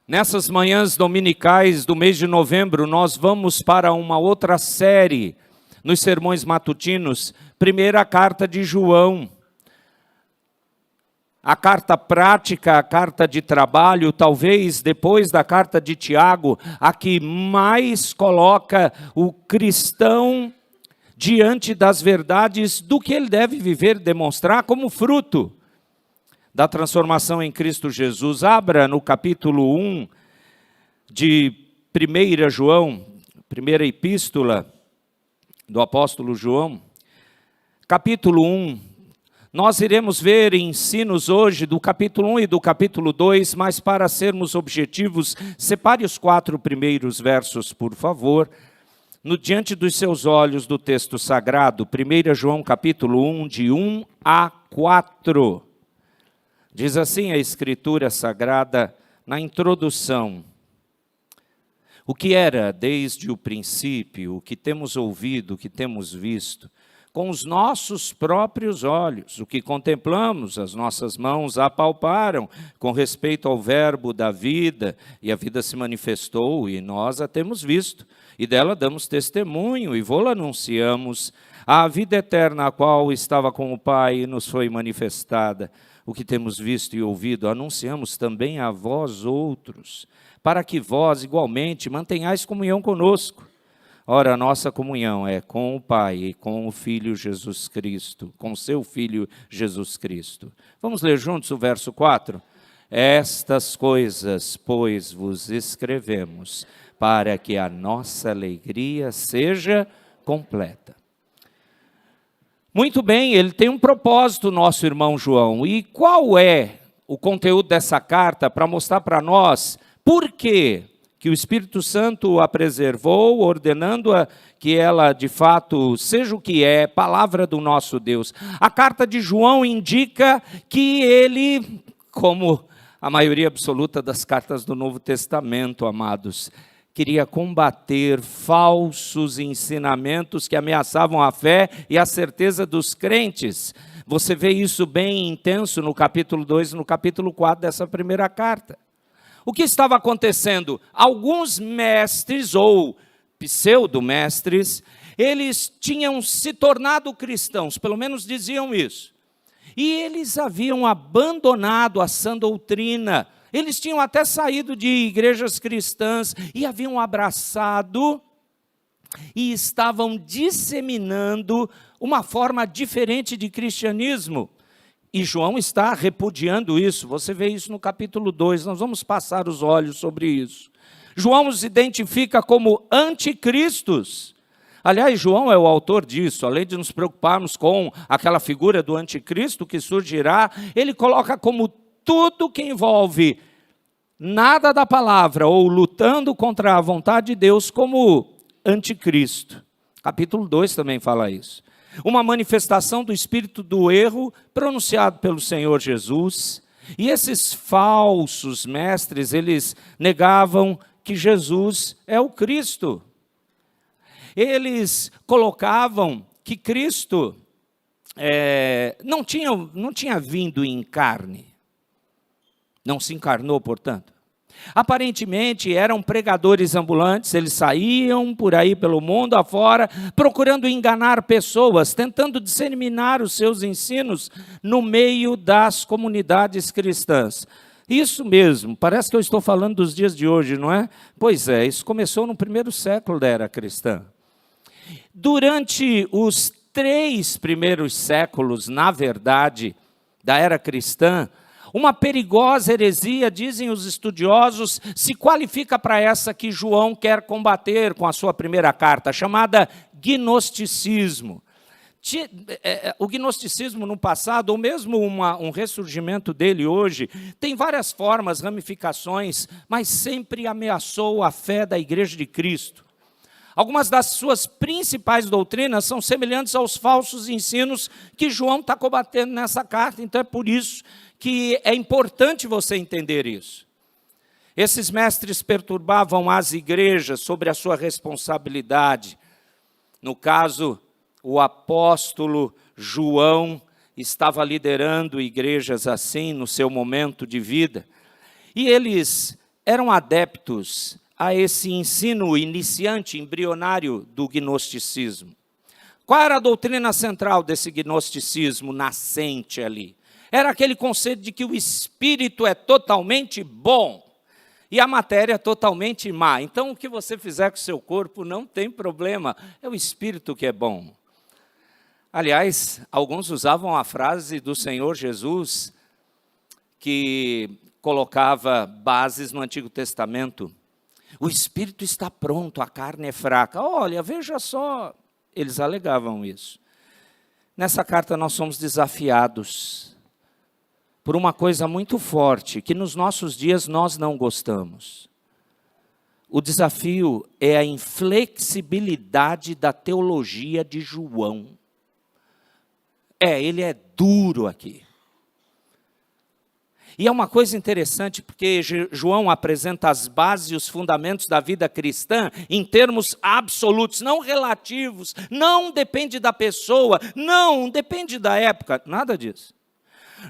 Nessas manhãs dominicais do mês de novembro, nós vamos para uma outra série nos sermões matutinos, primeira carta de João. A carta prática, a carta de trabalho, talvez depois da carta de Tiago, a que mais coloca o cristão diante das verdades do que ele deve viver, demonstrar como fruto da transformação em Cristo Jesus. Abra no capítulo 1 de 1 João, primeira epístola do apóstolo João, capítulo 1. Nós iremos ver ensinos hoje do capítulo 1 e do capítulo 2, mas para sermos objetivos, separe os 4 primeiros versos, por favor, diante dos seus olhos do texto sagrado, 1 João capítulo 1, de 1 a 4. Diz assim a Escritura Sagrada na introdução: o que era desde o princípio, o que temos ouvido, o que temos visto, com os nossos próprios olhos, o que contemplamos, as nossas mãos apalparam com respeito ao verbo da vida, e a vida se manifestou, e nós a temos visto, e dela damos testemunho, e vô-la anunciamos, a vida eterna, a qual estava com o Pai e nos foi manifestada. O que temos visto e ouvido, anunciamos também a vós outros, para que vós, igualmente, mantenhais comunhão conosco. Ora, a nossa comunhão é com o Pai e com o Filho Jesus Cristo, com seu Filho Jesus Cristo. Vamos ler juntos o verso 4? Estas coisas, pois, vos escrevemos, para que a nossa alegria seja completa. Muito bem, ele tem um propósito, nosso irmão João. E qual é o conteúdo dessa carta para mostrar para nós por que o Espírito Santo a preservou, ordenando-a que ela, de fato, seja o que é, palavra do nosso Deus. A carta de João indica que ele, como a maioria absoluta das cartas do Novo Testamento, amados, queria combater falsos ensinamentos que ameaçavam a fé e a certeza dos crentes. Você vê isso bem intenso no capítulo 2 e no capítulo 4 dessa primeira carta. O que estava acontecendo? Alguns mestres ou pseudo-mestres, eles tinham se tornado cristãos, pelo menos diziam isso. E eles haviam abandonado a sã doutrina. Eles tinham até saído de igrejas cristãs e haviam abraçado e estavam disseminando uma forma diferente de cristianismo. E João está repudiando isso. Você vê isso no capítulo 2, nós vamos passar os olhos sobre isso. João os identifica como anticristos. Aliás, João é o autor disso. Além de nos preocuparmos com aquela figura do anticristo que surgirá, ele coloca como tudo que envolve nada da palavra ou lutando contra a vontade de Deus como anticristo. Capítulo 2 também fala isso. Uma manifestação do espírito do erro pronunciado pelo Senhor Jesus. E esses falsos mestres, eles negavam que Jesus é o Cristo. Eles colocavam que Cristo não tinha vindo em carne. Não se encarnou, portanto. Aparentemente eram pregadores ambulantes, eles saíam por aí pelo mundo afora, procurando enganar pessoas, tentando disseminar os seus ensinos no meio das comunidades cristãs. Isso mesmo, parece que eu estou falando dos dias de hoje, não é? Pois é, isso começou no primeiro século da era cristã. Durante os 3 primeiros séculos, na verdade, da era cristã, uma perigosa heresia, dizem os estudiosos, se qualifica para essa que João quer combater com a sua primeira carta, chamada gnosticismo. O gnosticismo no passado, ou mesmo um ressurgimento dele hoje, tem várias formas, ramificações, mas sempre ameaçou a fé da Igreja de Cristo. Algumas das suas principais doutrinas são semelhantes aos falsos ensinos que João está combatendo nessa carta, então é por isso que é importante você entender isso. Esses mestres perturbavam as igrejas sobre a sua responsabilidade. No caso, o apóstolo João estava liderando igrejas assim no seu momento de vida. E eles eram adeptos a esse ensino iniciante, embrionário do gnosticismo. Qual era a doutrina central desse gnosticismo nascente ali? Era aquele conceito de que o espírito é totalmente bom e a matéria é totalmente má. Então, o que você fizer com o seu corpo não tem problema, é o espírito que é bom. Aliás, alguns usavam a frase do Senhor Jesus, que colocava bases no Antigo Testamento. O espírito está pronto, a carne é fraca. Olha, veja só, eles alegavam isso. Nessa carta nós somos desafiados por uma coisa muito forte, que nos nossos dias nós não gostamos. O desafio é a inflexibilidade da teologia de João. Ele é duro aqui. E é uma coisa interessante, porque João apresenta as bases e os fundamentos da vida cristã em termos absolutos, não relativos, não depende da pessoa, não depende da época, nada disso.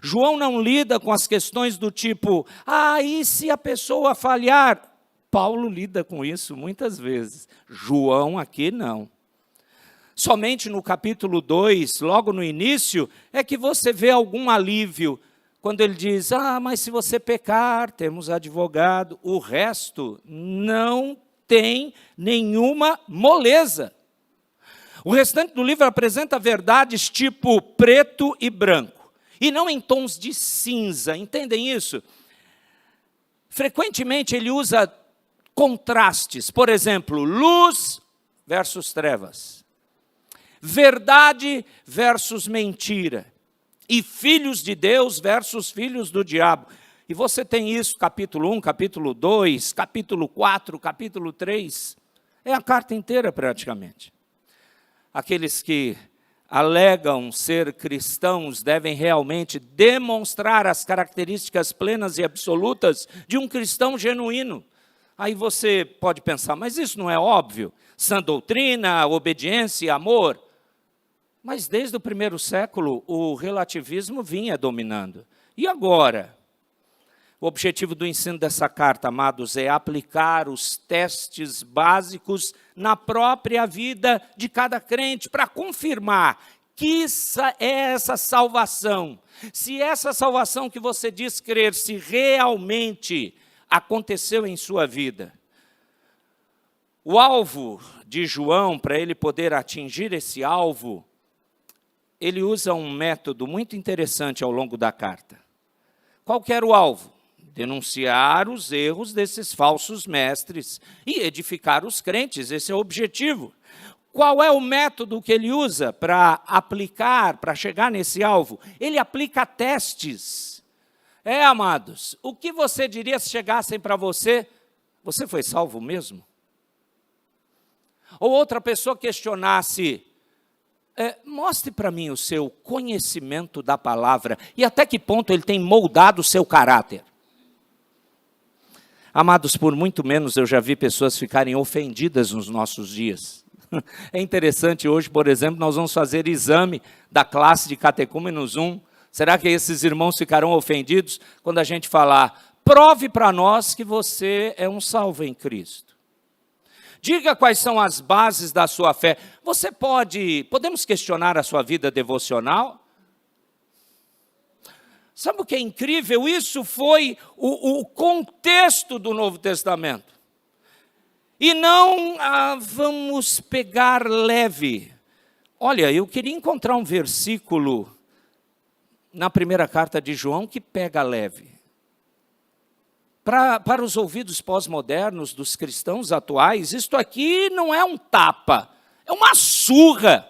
João não lida com as questões do tipo, e se a pessoa falhar? Paulo lida com isso muitas vezes. João aqui não. Somente no capítulo 2, logo no início, é que você vê algum alívio, quando ele diz, mas se você pecar, temos advogado. O resto não tem nenhuma moleza. O restante do livro apresenta verdades tipo preto e branco, e não em tons de cinza, entendem isso? Frequentemente ele usa contrastes, por exemplo, luz versus trevas, verdade versus mentira, e filhos de Deus versus filhos do diabo. E você tem isso, capítulo 1, capítulo 2, capítulo 4, capítulo 3, é a carta inteira praticamente. Aqueles que alegam ser cristãos devem realmente demonstrar as características plenas e absolutas de um cristão genuíno. Aí você pode pensar, mas isso não é óbvio? Sã doutrina, obediência e amor. Mas desde o primeiro século, o relativismo vinha dominando. E agora? O objetivo do ensino dessa carta, amados, é aplicar os testes básicos na própria vida de cada crente, para confirmar que essa salvação, se essa salvação que você diz crer, se realmente aconteceu em sua vida. O alvo de João, para ele poder atingir esse alvo, ele usa um método muito interessante ao longo da carta. Qual que era o alvo? Denunciar os erros desses falsos mestres e edificar os crentes, esse é o objetivo. Qual é o método que ele usa para aplicar, para chegar nesse alvo? Ele aplica testes. Amados, o que você diria se chegassem para você, você foi salvo mesmo? Ou outra pessoa questionasse, mostre para mim o seu conhecimento da palavra e até que ponto ele tem moldado o seu caráter. Amados, por muito menos eu já vi pessoas ficarem ofendidas nos nossos dias. É interessante, hoje, por exemplo, nós vamos fazer exame da classe de Catecúmenos 1. Será que esses irmãos ficarão ofendidos quando a gente falar, prove para nós que você é um salvo em Cristo? Diga quais são as bases da sua fé. Podemos questionar a sua vida devocional? Sabe o que é incrível? Isso foi o contexto do Novo Testamento. E não vamos pegar leve. Olha, eu queria encontrar um versículo na primeira carta de João que pega leve. Para os ouvidos pós-modernos dos cristãos atuais, isto aqui não é um tapa, é uma surra.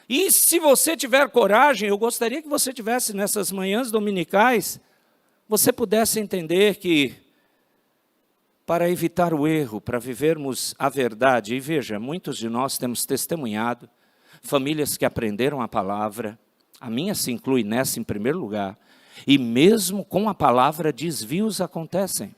E se você tiver coragem, eu gostaria que você tivesse nessas manhãs dominicais, você pudesse entender que, para evitar o erro, para vivermos a verdade, e veja, muitos de nós temos testemunhado, famílias que aprenderam a palavra, a minha se inclui nessa em primeiro lugar, e mesmo com a palavra, desvios acontecem.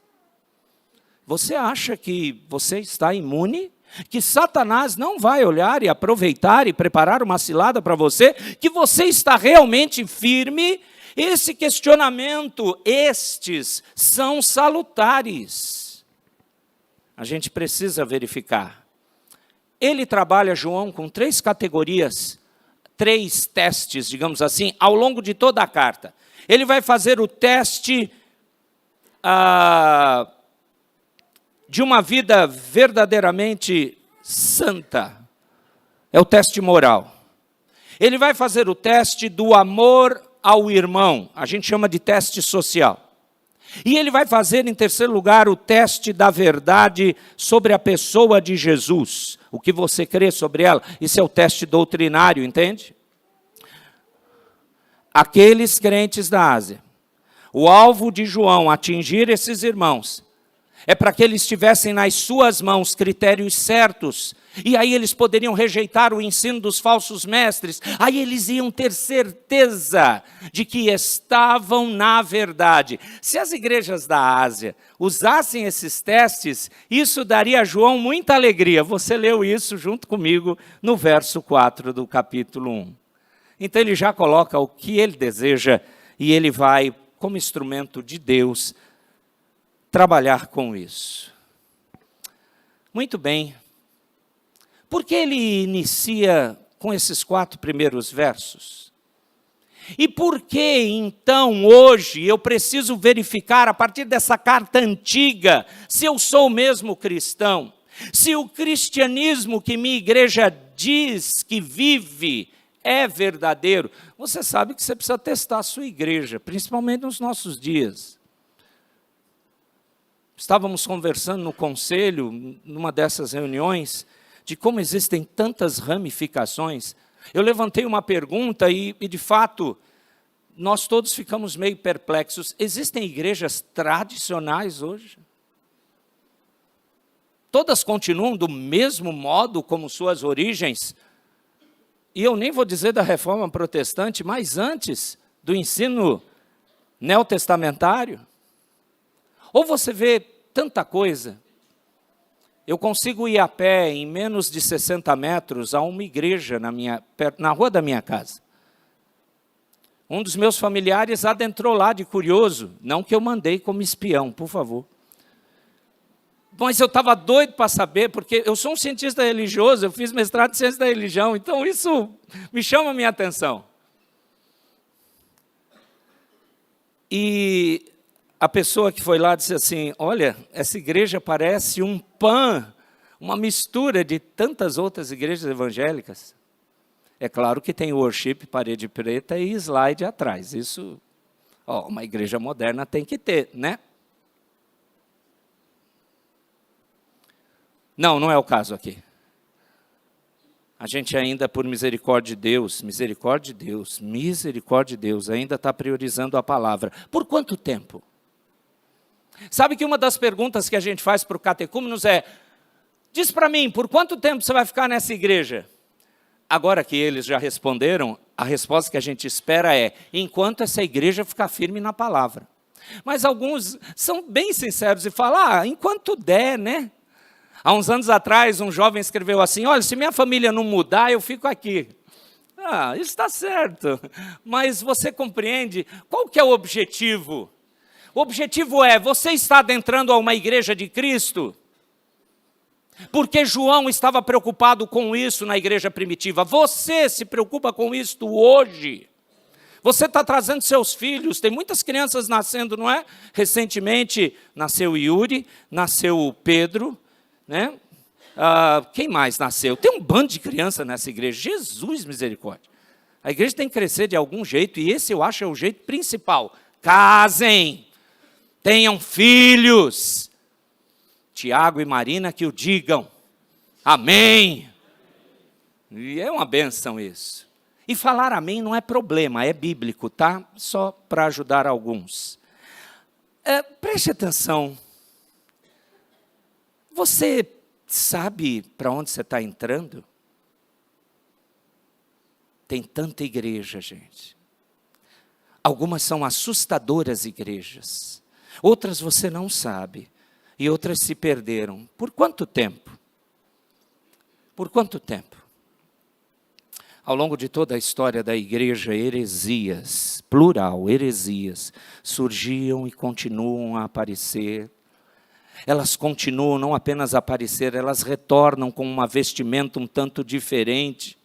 Você acha que você está imune? Que Satanás não vai olhar e aproveitar e preparar uma cilada para você? Que você está realmente firme Esse questionamento, estes são salutares. A gente precisa verificar. Ele trabalha, João, com 3 categorias, 3 testes, digamos assim, ao longo de toda a carta. Ele vai fazer o teste de uma vida verdadeiramente santa. É o teste moral. Ele vai fazer o teste do amor ao irmão. A gente chama de teste social. E ele vai fazer, em terceiro lugar, o teste da verdade sobre a pessoa de Jesus. O que você crê sobre ela. Isso é o teste doutrinário, entende? Aqueles crentes da Ásia. O alvo de João, atingir esses irmãos, é para que eles tivessem nas suas mãos critérios certos, e aí eles poderiam rejeitar o ensino dos falsos mestres, aí eles iam ter certeza de que estavam na verdade. Se as igrejas da Ásia usassem esses testes, isso daria a João muita alegria. Você leu isso junto comigo no verso 4 do capítulo 1. Então ele já coloca o que ele deseja, e ele vai, como instrumento de Deus, trabalhar com isso. Muito bem. Por que ele inicia com esses 4 primeiros versos? E por que, então, hoje, eu preciso verificar, a partir dessa carta antiga, se eu sou mesmo cristão? Se o cristianismo que minha igreja diz que vive é verdadeiro? Você sabe que você precisa testar a sua igreja, principalmente nos nossos dias. Estávamos conversando no conselho, numa dessas reuniões, de como existem tantas ramificações. Eu levantei uma pergunta e, de fato, nós todos ficamos meio perplexos. Existem igrejas tradicionais hoje? Todas continuam do mesmo modo como suas origens? E eu nem vou dizer da reforma protestante, mas antes do ensino neotestamentário? Ou você vê tanta coisa? Eu consigo ir a pé em menos de 60 metros a uma igreja na rua da minha casa. Um dos meus familiares adentrou lá de curioso, não que eu mandei como espião, por favor. Mas eu estava doido para saber, porque eu sou um cientista religioso, eu fiz mestrado em ciência da religião, então isso me chama a minha atenção. E a pessoa que foi lá disse assim, olha, essa igreja parece um PAN, uma mistura de tantas outras igrejas evangélicas. É claro que tem worship, parede preta e slide atrás. Isso, uma igreja moderna tem que ter, né? Não, não é o caso aqui. A gente ainda, por misericórdia de Deus, ainda está priorizando a palavra. Por quanto tempo? Sabe que uma das perguntas que a gente faz para o catecúmenos é, diz para mim, por quanto tempo você vai ficar nessa igreja? Agora que eles já responderam, a resposta que a gente espera é, enquanto essa igreja ficar firme na palavra. Mas alguns são bem sinceros e falam, enquanto der, né? Há uns anos atrás, um jovem escreveu assim, olha, se minha família não mudar, eu fico aqui. Isso está certo, mas você compreende qual que é o objetivo? O objetivo é, você está adentrando a uma igreja de Cristo? Porque João estava preocupado com isso na igreja primitiva. Você se preocupa com isto hoje? Você está trazendo seus filhos, tem muitas crianças nascendo, não é? Recentemente nasceu Yuri, nasceu Pedro, né? Quem mais nasceu? Tem um bando de criança nessa igreja. Jesus, misericórdia. A igreja tem que crescer de algum jeito, e esse eu acho é o jeito principal. Casem! Tenham filhos. Tiago e Marina que o digam. Amém. E é uma bênção isso. E falar amém não é problema, é bíblico, tá? Só para ajudar alguns. Preste atenção. Você sabe para onde você está entrando? Tem tanta igreja, gente. Algumas são assustadoras igrejas. Outras você não sabe. E outras se perderam. Por quanto tempo? Por quanto tempo? Ao longo de toda a história da igreja, heresias, plural, heresias, surgiam e continuam a aparecer. Elas continuam não apenas a aparecer, elas retornam com uma vestimenta um tanto diferente,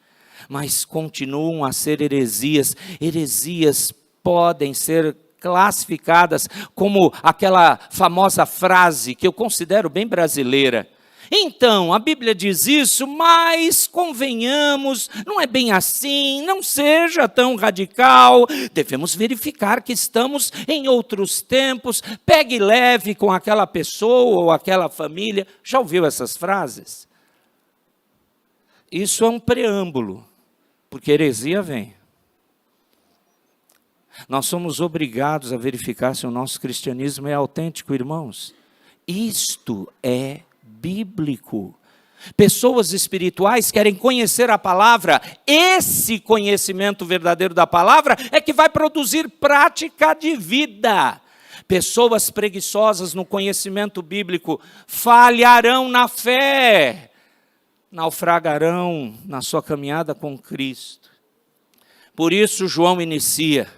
mas continuam a ser heresias. Heresias podem ser classificadas como aquela famosa frase que eu considero bem brasileira. Então, a Bíblia diz isso, mas convenhamos, não é bem assim, não seja tão radical, devemos verificar que estamos em outros tempos, pegue leve com aquela pessoa ou aquela família. Já ouviu essas frases? Isso é um preâmbulo, porque heresia vem. Nós somos obrigados a verificar se o nosso cristianismo é autêntico, irmãos. Isto é bíblico. Pessoas espirituais querem conhecer a palavra. Esse conhecimento verdadeiro da palavra é que vai produzir prática de vida. Pessoas preguiçosas no conhecimento bíblico falharão na fé, naufragarão na sua caminhada com Cristo. Por isso João inicia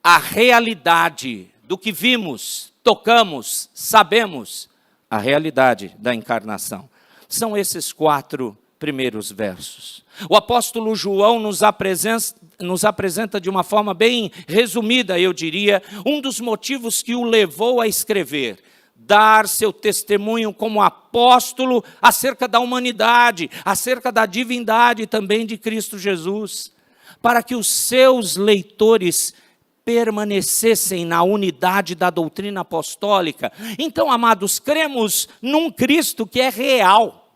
a realidade do que vimos, tocamos, sabemos, a realidade da encarnação. São esses 4 primeiros versos. O apóstolo João nos apresenta de uma forma bem resumida, eu diria, um dos motivos que o levou a escrever, dar seu testemunho como apóstolo acerca da humanidade, acerca da divindade também de Cristo Jesus, para que os seus leitores permanecessem na unidade da doutrina apostólica. Então, amados, cremos num Cristo que é real.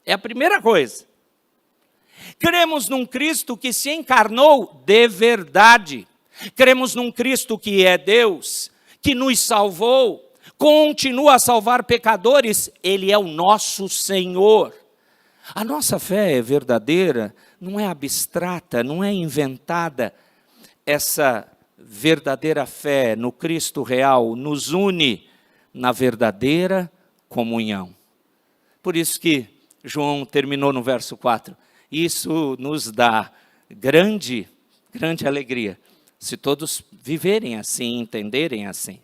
É a primeira coisa. Cremos num Cristo que se encarnou de verdade. Cremos num Cristo que é Deus, que nos salvou, continua a salvar pecadores. Ele é o nosso Senhor. A nossa fé é verdadeira, não é abstrata, não é inventada. Essa verdadeira fé no Cristo real nos une na verdadeira comunhão. Por isso que João terminou no verso 4. Isso nos dá grande alegria, se todos viverem assim, entenderem assim.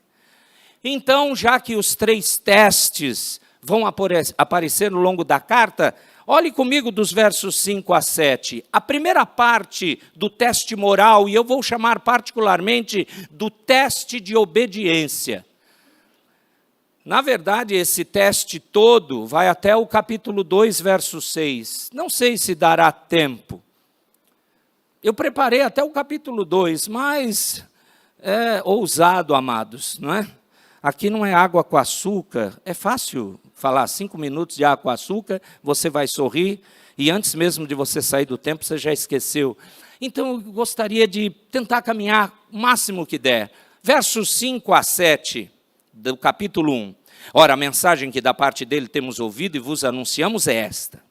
Então, já que os 3 testes vão aparecer no longo da carta, olhe comigo dos versos 5 a 7. A primeira parte do teste moral, e eu vou chamar particularmente do teste de obediência. Na verdade, esse teste todo vai até o capítulo 2, verso 6. Não sei se dará tempo. Eu preparei até o capítulo 2, mas é ousado, amados, não é? Aqui não é água com açúcar, é fácil falar 5 minutos de água com açúcar, você vai sorrir, e antes mesmo de você sair do templo, você já esqueceu. Então, eu gostaria de tentar caminhar o máximo que der. Versos 5 a 7 do capítulo 1. Ora, a mensagem que da parte dele temos ouvido e vos anunciamos é esta: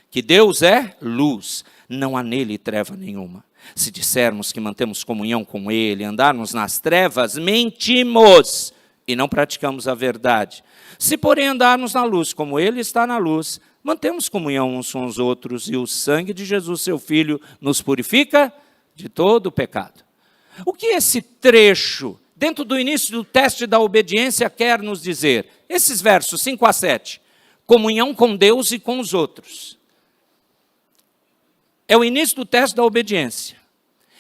que Deus é luz, não há nele treva nenhuma. Se dissermos que mantemos comunhão com ele, andarmos nas trevas, mentimos e não praticamos a verdade. Se, porém, andarmos na luz, como ele está na luz, mantemos comunhão uns com os outros, e o sangue de Jesus, seu Filho, nos purifica de todo o pecado. O que esse trecho, dentro do início do teste da obediência, quer nos dizer? Esses versos 5 a 7. Comunhão com Deus e com os outros. É o início do teste da obediência.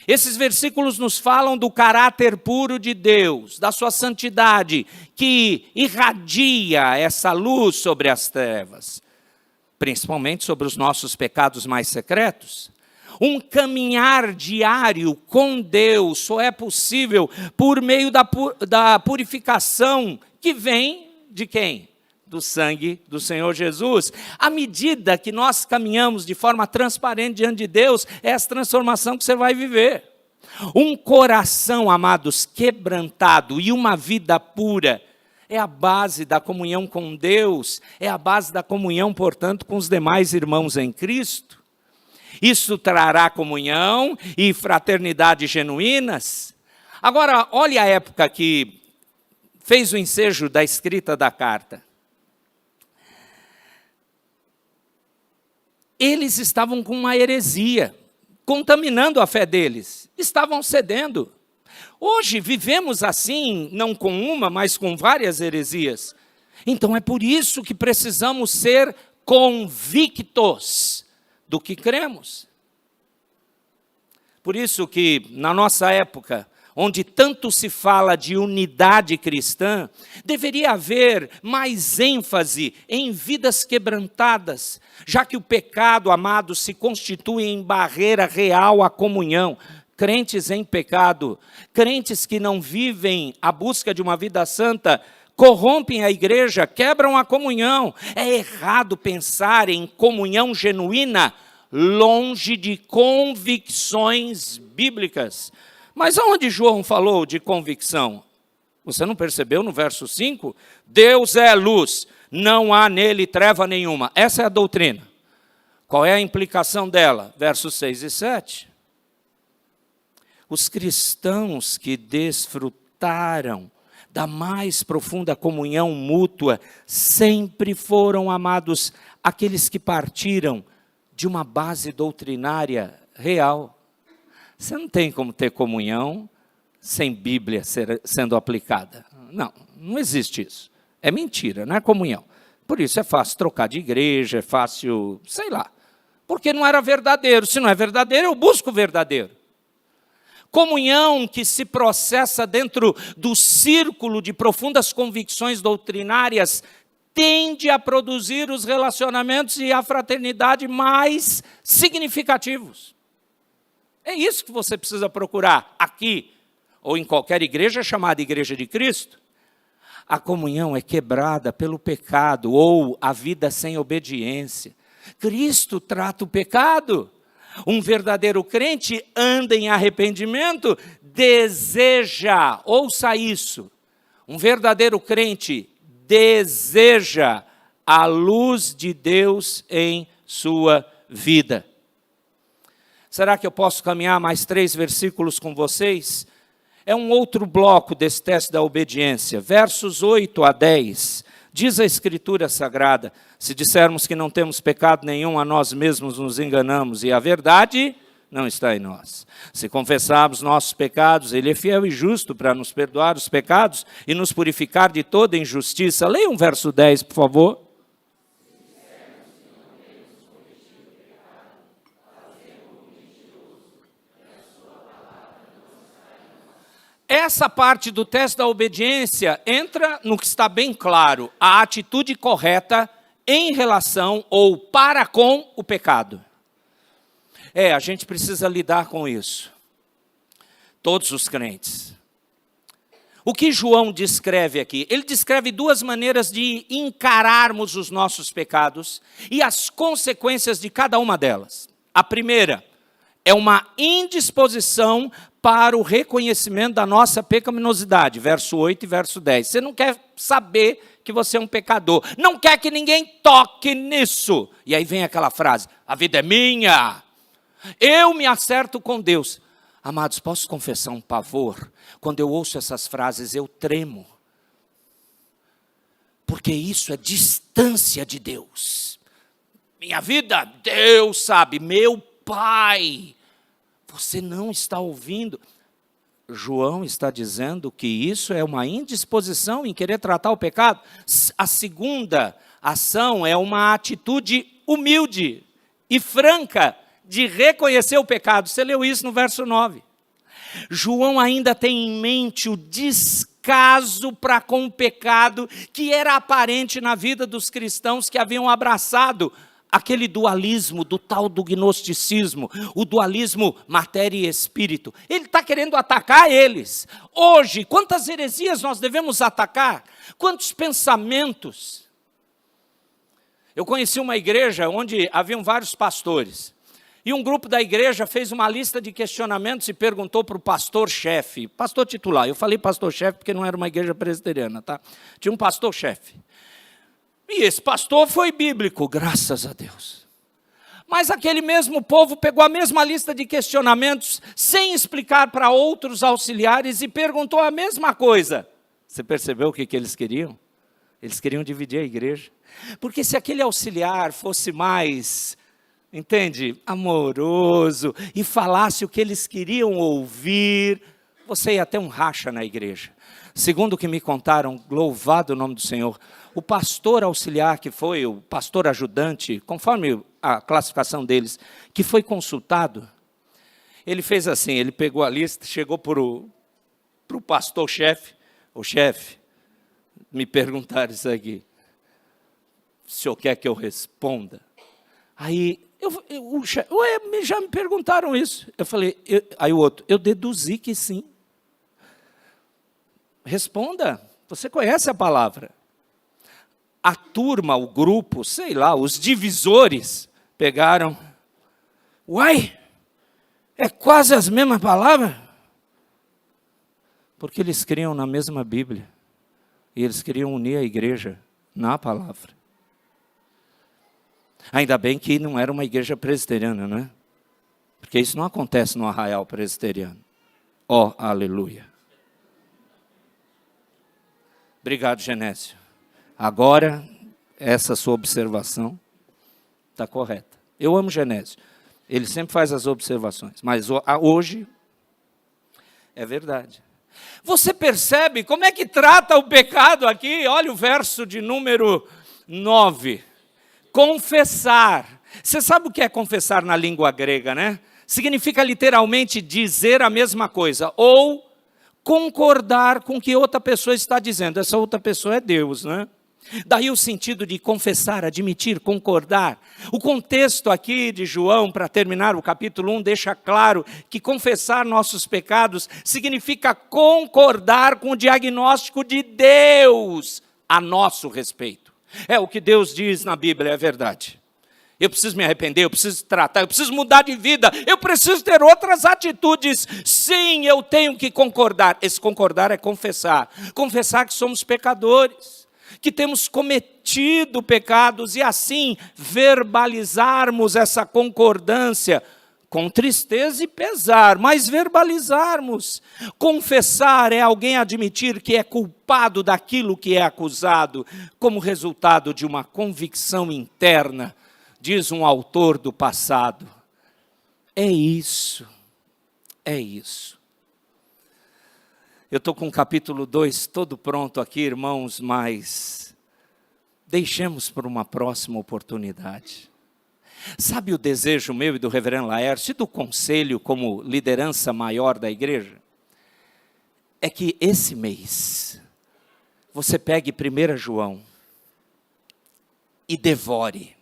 Esses versículos nos falam do caráter puro de Deus, da sua santidade, que irradia essa luz sobre as trevas, principalmente sobre os nossos pecados mais secretos. Um caminhar diário com Deus só é possível por meio da purificação que vem de quem? Do sangue do Senhor Jesus. À medida que nós caminhamos de forma transparente diante de Deus, é essa transformação que você vai viver. Um coração, amados, quebrantado e uma vida pura é a base da comunhão com Deus, é a base da comunhão, portanto, com os demais irmãos em Cristo. Isso trará comunhão e fraternidade genuínas. Agora, olhe a época que fez o ensejo da escrita da carta. eles estavam com uma heresia, contaminando a fé deles, estavam cedendo. Hoje vivemos assim, não com uma, mas com várias heresias. Então é por isso que precisamos ser convictos do que cremos. Por isso que na nossa época, onde tanto se fala de unidade cristã, deveria haver mais ênfase em vidas quebrantadas, já que o pecado, amados, se constitui em barreira real à comunhão. Crentes em pecado, crentes que não vivem a busca de uma vida santa, corrompem a igreja, quebram a comunhão. É errado pensar em comunhão genuína longe de convicções bíblicas. Mas aonde João falou de convicção? Você não percebeu no verso 5? Deus é luz, não há nele treva nenhuma. Essa é a doutrina. Qual é a implicação dela? Versos 6 e 7. Os cristãos que desfrutaram da mais profunda comunhão mútua sempre foram, amados, aqueles que partiram de uma base doutrinária real. Você não tem como ter comunhão sem Bíblia sendo aplicada. Não, não existe isso. É mentira, não é comunhão. Por isso é fácil trocar de igreja, é fácil, sei lá. Porque não era verdadeiro. Se não é verdadeiro, eu busco o verdadeiro. Comunhão que se processa dentro do círculo de profundas convicções doutrinárias tende a produzir os relacionamentos e a fraternidade mais significativos. É isso que você precisa procurar aqui, ou em qualquer igreja chamada Igreja de Cristo. A comunhão é quebrada pelo pecado, ou a vida sem obediência. Cristo trata o pecado. Um verdadeiro crente anda em arrependimento, deseja, ouça isso, um verdadeiro crente deseja a luz de Deus em sua vida. Será que eu posso caminhar mais 3 versículos com vocês? É um outro bloco desse teste da obediência, versos 8 a 10. Diz a Escritura Sagrada, se dissermos que não temos pecado nenhum, a nós mesmos nos enganamos, e a verdade não está em nós. Se confessarmos nossos pecados, Ele é fiel e justo para nos perdoar os pecados e nos purificar de toda injustiça. Leia o verso 10, por favor. Essa parte do teste da obediência entra no que está bem claro, a atitude correta em relação ou para com o pecado. A gente precisa lidar com isso. Todos os crentes. O que João descreve aqui? Ele descreve 2 maneiras de encararmos os nossos pecados e as consequências de cada uma delas. A primeira é uma indisposição para o reconhecimento da nossa pecaminosidade, verso 8 e verso 10. Você não quer saber que você é um pecador, não quer que ninguém toque nisso. E aí vem aquela frase, a vida é minha, eu me acerto com Deus. Amados, posso confessar um pavor? Quando eu ouço essas frases, eu tremo. Porque isso é distância de Deus. Minha vida, Deus sabe, meu Pai. Você não está ouvindo. João está dizendo que isso é uma indisposição em querer tratar o pecado. A segunda ação é uma atitude humilde e franca de reconhecer o pecado. Você leu isso no verso 9. João ainda tem em mente o descaso para com o pecado que era aparente na vida dos cristãos que haviam abraçado aquele dualismo do tal do gnosticismo, o dualismo matéria e espírito. Ele está querendo atacar eles. Hoje, quantas heresias nós devemos atacar? Quantos pensamentos? Eu conheci uma igreja onde haviam vários pastores. E um grupo da igreja fez uma lista de questionamentos e perguntou para o pastor-chefe, pastor titular. Eu falei pastor-chefe porque não era uma igreja presbiteriana, tá? Tinha um pastor-chefe. E esse pastor foi bíblico, graças a Deus. Mas aquele mesmo povo pegou a mesma lista de questionamentos, sem explicar para outros auxiliares, e perguntou a mesma coisa. Você percebeu o que eles queriam? Eles queriam dividir a igreja. Porque se aquele auxiliar fosse mais entende? Amoroso, e falasse o que eles queriam ouvir, você ia ter um racha na igreja. Segundo o que me contaram, louvado o nome do Senhor, o pastor auxiliar que foi, o pastor ajudante, conforme a classificação deles, que foi consultado, ele fez assim, ele pegou a lista, chegou para o pastor-chefe, o chefe, me perguntaram isso aqui, o senhor quer que eu responda? Aí, já me perguntaram isso. Eu falei, aí o outro, eu deduzi que sim. Responda, você conhece a palavra. A turma, o grupo, sei lá, os divisores, pegaram, uai, é quase as mesmas palavras? Porque eles criam na mesma Bíblia, e eles queriam unir a igreja na palavra. Ainda bem que não era uma igreja presbiteriana, né? Porque isso não acontece no arraial presbiteriano. Ó, aleluia. Obrigado, Genésio. Agora, essa sua observação está correta. Eu amo Genésio. Ele sempre faz as observações. Mas hoje, é verdade. Você percebe como é que trata o pecado aqui? Olha o verso de número 9. Confessar. Você sabe o que é confessar na língua grega, né? Significa literalmente dizer a mesma coisa. Ou concordar com o que outra pessoa está dizendo. Essa outra pessoa é Deus, né? Daí o sentido de confessar, admitir, concordar. O contexto aqui de João, para terminar o capítulo 1, deixa claro que confessar nossos pecados significa concordar com o diagnóstico de Deus a nosso respeito. É o que Deus diz na Bíblia, é verdade. Eu preciso me arrepender, eu preciso tratar, eu preciso mudar de vida, eu preciso ter outras atitudes. Sim, eu tenho que concordar. Esse concordar é confessar. Confessar que somos pecadores, que temos cometido pecados e assim verbalizarmos essa concordância com tristeza e pesar, mas verbalizarmos. Confessar é alguém admitir que é culpado daquilo que é acusado, como resultado de uma convicção interna, diz um autor do passado. É isso, é isso. Eu estou com o capítulo 2 todo pronto aqui, irmãos, mas deixemos para uma próxima oportunidade. Sabe o desejo meu e do reverendo Laércio e do conselho como liderança maior da igreja? É que esse mês você pegue 1 João e devore,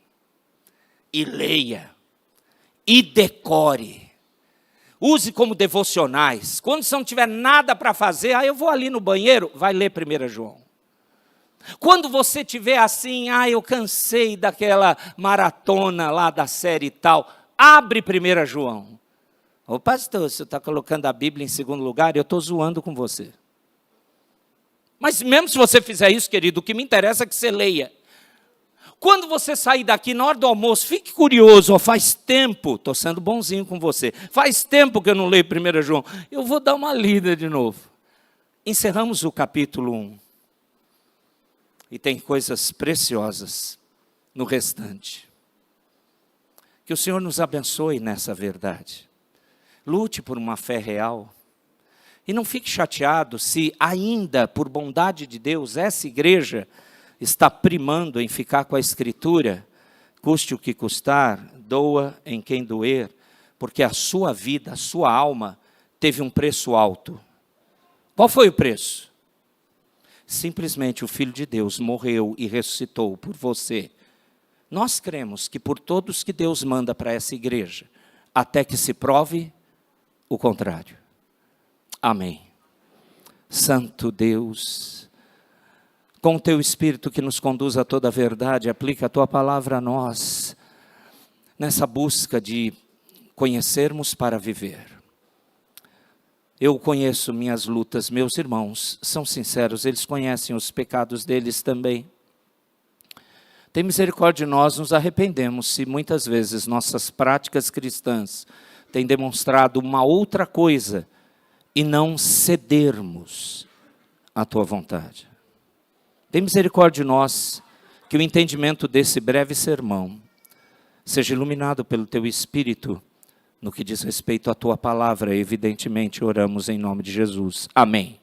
e leia, e decore. Use como devocionais. Quando você não tiver nada para fazer, eu vou ali no banheiro, vai ler 1 João. Quando você tiver assim, eu cansei daquela maratona lá da série e tal, abre 1 João. Ô pastor, você está colocando a Bíblia em segundo lugar, eu estou zoando com você. Mas mesmo se você fizer isso, querido, o que me interessa é que você leia. Quando você sair daqui, na hora do almoço, fique curioso, faz tempo, estou sendo bonzinho com você, faz tempo que eu não leio 1 João, eu vou dar uma lida de novo. Encerramos o capítulo 1. E tem coisas preciosas no restante. Que o Senhor nos abençoe nessa verdade. Lute por uma fé real. E não fique chateado se ainda, por bondade de Deus, essa igreja está primando em ficar com a Escritura, custe o que custar, doa em quem doer, porque a sua vida, a sua alma, teve um preço alto. Qual foi o preço? Simplesmente o Filho de Deus morreu e ressuscitou por você. Nós cremos que por todos que Deus manda para essa igreja, até que se prove o contrário. Amém. Santo Deus, com o teu Espírito que nos conduz a toda a verdade, aplica a tua palavra a nós, nessa busca de conhecermos para viver. Eu conheço minhas lutas, meus irmãos são sinceros, eles conhecem os pecados deles também. Tem misericórdia de nós, nos arrependemos se muitas vezes nossas práticas cristãs têm demonstrado uma outra coisa e não cedermos à tua vontade. Tem misericórdia de nós, que o entendimento desse breve sermão seja iluminado pelo teu Espírito no que diz respeito à tua palavra. Evidentemente, oramos em nome de Jesus. Amém.